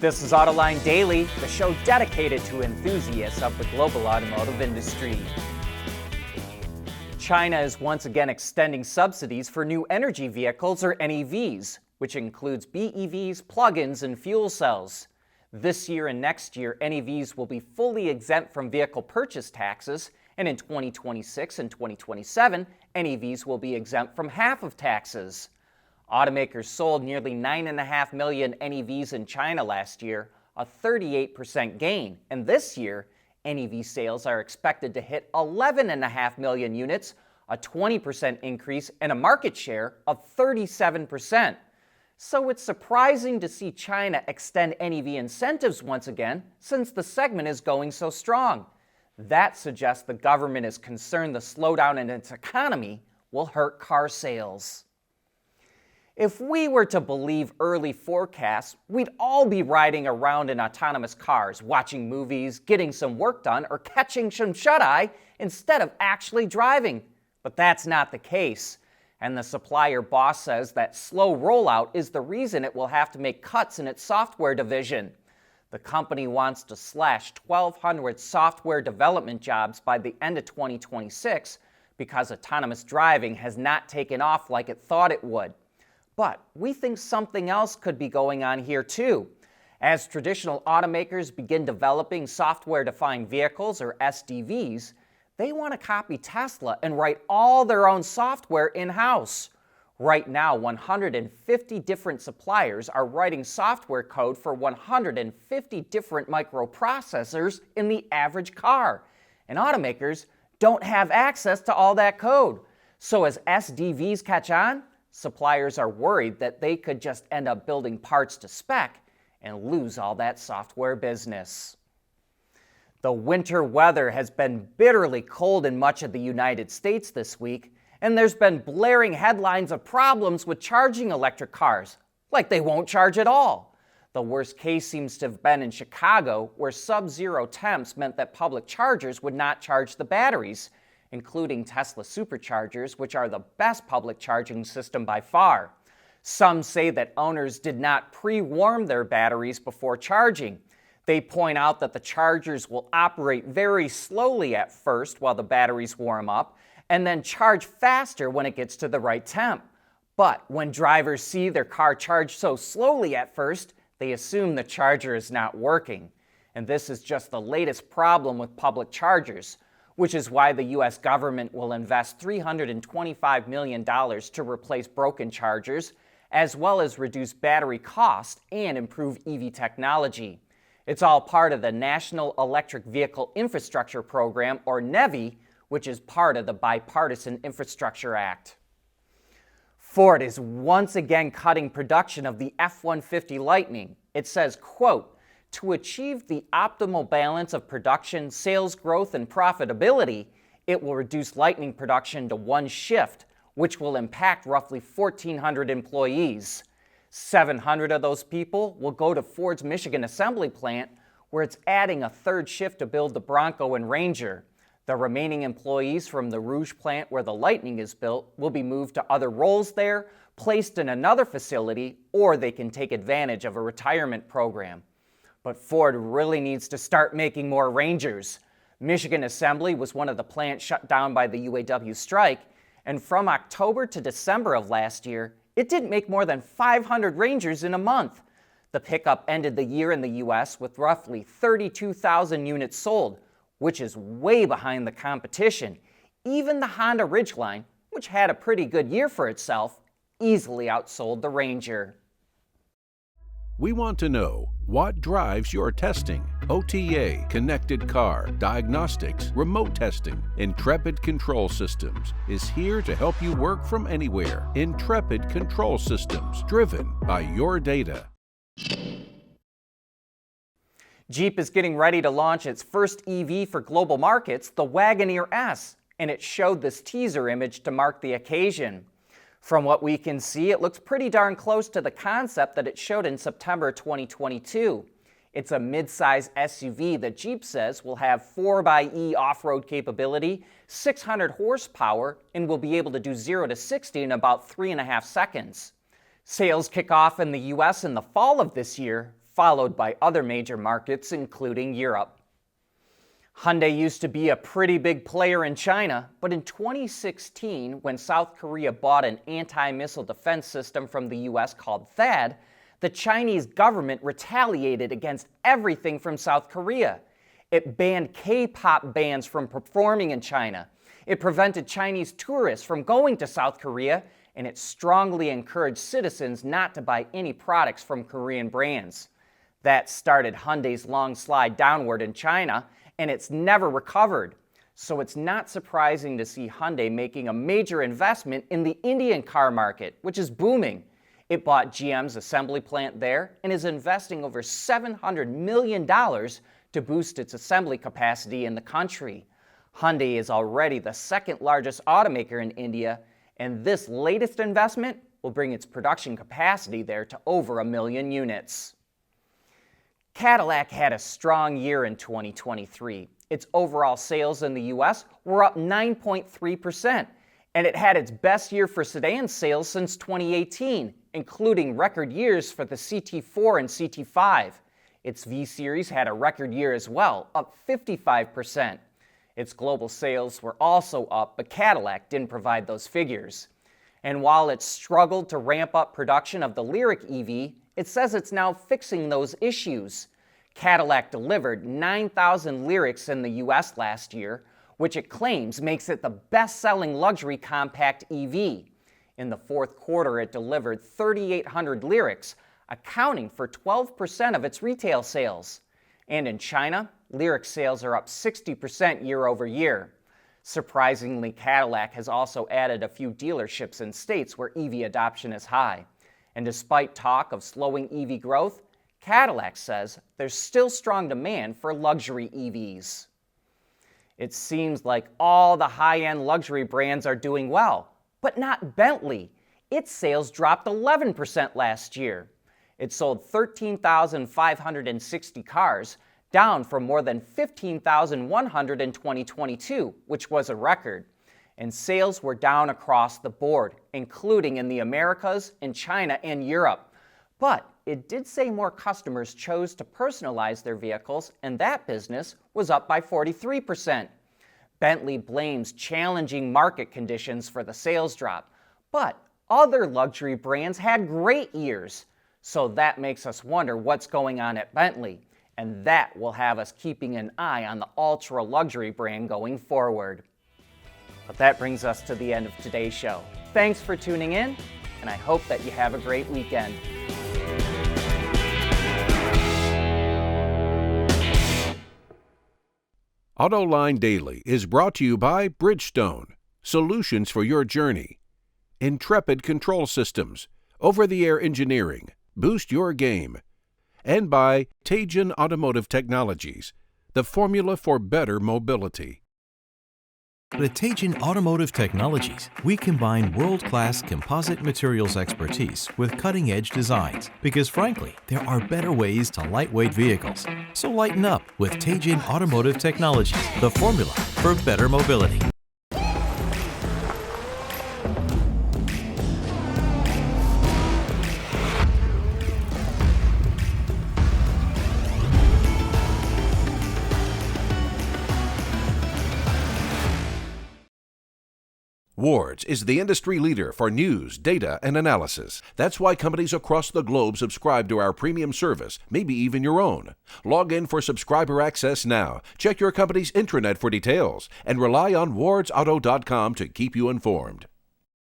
This is Autoline Daily, the show dedicated to enthusiasts of the global automotive industry. China is once again extending subsidies for new energy vehicles or NEVs, which includes BEVs, plug-ins, and fuel cells. This year and next year, NEVs will be fully exempt from vehicle purchase taxes, and in 2026 and 2027, NEVs will be exempt from half of taxes. Automakers sold nearly 9.5 million NEVs in China last year, a 38% gain, and this year, NEV sales are expected to hit 11.5 million units, a 20% increase, and a market share of 37%. So it's surprising to see China extend NEV incentives once again, since the segment is going so strong. That suggests the government is concerned the slowdown in its economy will hurt car sales. If we were to believe early forecasts, we'd all be riding around in autonomous cars, watching movies, getting some work done, or catching some shut-eye instead of actually driving. But that's not the case. And the supplier Bosch says that slow rollout is the reason it will have to make cuts in its software division. The company wants to slash 1,200 software development jobs by the end of 2026 because autonomous driving has not taken off like it thought it would. But we think something else could be going on here too. As traditional automakers begin developing software-defined vehicles, or SDVs, they want to copy Tesla and write all their own software in-house. Right now, 150 different suppliers are writing software code for 150 different microprocessors in the average car. And automakers don't have access to all that code. So as SDVs catch on, suppliers are worried that they could just end up building parts to spec and lose all that software business. The winter weather has been bitterly cold in much of the United States this week, and there's been blaring headlines of problems with charging electric cars, like they won't charge at all. The worst case seems to have been in Chicago, where sub-zero temps meant that public chargers would not charge the batteries, including Tesla superchargers, which are the best public charging system by far. Some say that owners did not pre-warm their batteries before charging. They point out that the chargers will operate very slowly at first while the batteries warm up, and then charge faster when it gets to the right temp. But when drivers see their car charge so slowly at first, they assume the charger is not working. And this is just the latest problem with public chargers, which is why the U.S. government will invest $325 million to replace broken chargers, as well as reduce battery cost and improve EV technology. It's all part of the National Electric Vehicle Infrastructure Program, or NEVI, which is part of the Bipartisan Infrastructure Act. Ford is once again cutting production of the F-150 Lightning. It says, quote, "To achieve the optimal balance of production, sales growth, and profitability, it will reduce Lightning production to one shift, which will impact roughly 1,400 employees. 700 of those people will go to Ford's Michigan assembly plant, where it's adding a third shift to build the Bronco and Ranger. The remaining employees from the Rouge plant, where the Lightning is built, will be moved to other roles there, placed in another facility, or they can take advantage of a retirement program. But Ford really needs to start making more Rangers. Michigan Assembly was one of the plants shut down by the UAW strike, and from October to December of last year, it didn't make more than 500 Rangers in a month. The pickup ended the year in the U.S. with roughly 32,000 units sold, which is way behind the competition. Even the Honda Ridgeline, which had a pretty good year for itself, easily outsold the Ranger. We want to know what drives your testing. OTA, connected car, diagnostics, remote testing. Intrepid Control Systems is here to help you work from anywhere. Intrepid Control Systems, driven by your data. Jeep is getting ready to launch its first EV for global markets, the Wagoneer S, and it showed this teaser image to mark the occasion. From what we can see, it looks pretty darn close to the concept that it showed in September 2022. It's a mid-size SUV that Jeep says will have 4xe off-road capability, 600 horsepower, and will be able to do 0 to 60 in about 3.5 seconds. Sales kick off in the US in the fall of this year. followed by other major markets, including Europe. Hyundai used to be a pretty big player in China, but in 2016, when South Korea bought an anti-missile defense system from the US called THAAD, the Chinese government retaliated against everything from South Korea. It banned K-pop bands from performing in China. It prevented Chinese tourists from going to South Korea, and it strongly encouraged citizens not to buy any products from Korean brands. That started Hyundai's long slide downward in China, and it's never recovered. So it's not surprising to see Hyundai making a major investment in the Indian car market, which is booming. It bought GM's assembly plant there and is investing over $700 million to boost its assembly capacity in the country. Hyundai is already the second largest automaker in India, and this latest investment will bring its production capacity there to over 1 million units. Cadillac had a strong year in 2023. Its overall sales in the US were up 9.3%, and it had its best year for sedan sales since 2018, including record years for the CT4 and CT5. Its V-Series had a record year as well, up 55%. Its global sales were also up, but Cadillac didn't provide those figures. And while it struggled to ramp up production of the Lyriq EV, it says it's now fixing those issues. Cadillac delivered 9,000 Lyriqs in the US last year, which it claims makes it the best-selling luxury compact EV. In the fourth quarter, it delivered 3,800 Lyriqs, accounting for 12% of its retail sales. And in China, Lyriq sales are up 60% year over year. Surprisingly, Cadillac has also added a few dealerships in states where EV adoption is high. And despite talk of slowing EV growth, Cadillac says there's still strong demand for luxury EVs. It seems like all the high-end luxury brands are doing well, but not Bentley. Its sales dropped 11% last year. It sold 13,560 cars, down from more than 15,100 in 2022, which was a record. And sales were down across the board, including in the Americas, in China, and Europe. But it did say more customers chose to personalize their vehicles, and that business was up by 43%. Bentley blames challenging market conditions for the sales drop, but other luxury brands had great years. So that makes us wonder what's going on at Bentley, and that will have us keeping an eye on the ultra-luxury brand going forward. But that brings us to the end of today's show. Thanks for tuning in, and I hope that you have a great weekend. Autoline Daily is brought to you by Bridgestone, solutions for your journey. Intrepid Control Systems, over-the-air engineering, boost your game. And by Teases Automotive Technologies, the formula for better mobility. At Teases Automotive Technologies, we combine world-class composite materials expertise with cutting-edge designs because, frankly, there are better ways to lightweight vehicles. So lighten up with Teases Automotive Technologies, the formula for better mobility. Wards is the industry leader for news, data, and analysis. That's why companies across the globe subscribe to our premium service, maybe even your own. Log in for subscriber access now, check your company's intranet for details, and rely on wardsauto.com to keep you informed.